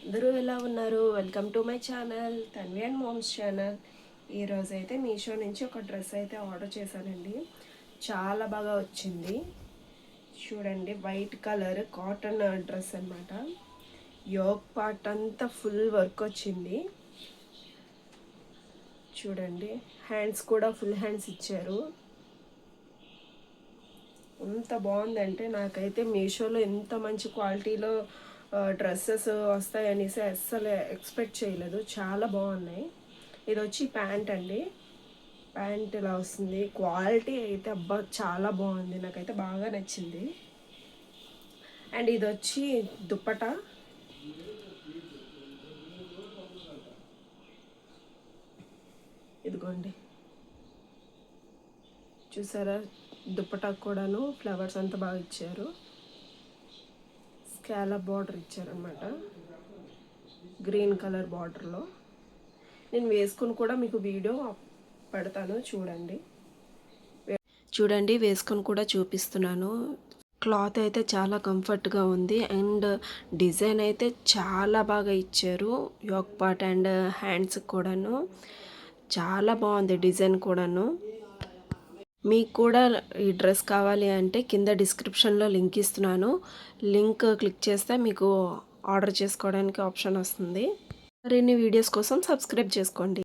అందరూ ఎలా ఉన్నారు? Welcome to my channel Tanvi and moms channel. ఈరోజు అయితే మీషో నుంచి ఒక డ్రెస్ అయితే ఆర్డర్ చేశానండి. చాలా బాగా వచ్చింది. చూడండి, వైట్ కలర్ కాటన్ డ్రెస్ అనమాట. యోగ్ పార్ట్ అంతా ఫుల్ వర్క్ వచ్చింది. చూడండి, హ్యాండ్స్ కూడా ఫుల్ హ్యాండ్స్ ఇచ్చారు. ఎంత బాగుందంటే నాకైతే మీషోలో ఎంత మంచి క్వాలిటీలో డ్రెస్సెస్ వస్తాయనేసి అస్సలు ఎక్స్పెక్ట్ చేయలేదు. చాలా బాగున్నాయి. ఇది వచ్చి ప్యాంట్ అండి. ప్యాంట్ ఇలా వస్తుంది. క్వాలిటీ అయితే అబ్బా చాలా బాగుంది, నాకైతే బాగా నచ్చింది. అండ్ ఇది వచ్చి దుప్పటా. ఇదిగోండి, చూసారా? దుప్పటా కూడాను ఫ్లవర్స్ అంతా బాగా ఇచ్చారు. స్కాలప్ బార్డర్ ఇచ్చారనమాట, గ్రీన్ కలర్ బార్డర్లో. నేను వేసుకుని కూడా మీకు వీడియో పెడతాను, చూడండి వేసుకొని కూడా చూపిస్తున్నాను. క్లాత్ అయితే చాలా కంఫర్ట్గా ఉంది. అండ్ డిజైన్ అయితే చాలా బాగా ఇచ్చారు. యోక్ పార్ట్ అండ్ హ్యాండ్స్ కూడాను చాలా బాగుంది డిజైన్ కూడాను. మీకు కూడా ఈ డ్రెస్ కావాలి అంటే కింద డిస్క్రిప్షన్లో లింక్ ఇస్తున్నాను. లింక్ క్లిక్ చేస్తే మీకు ఆర్డర్ చేసుకోవడానికి ఆప్షన్ వస్తుంది. మరిన్ని వీడియోస్ కోసం సబ్స్క్రైబ్ చేసుకోండి.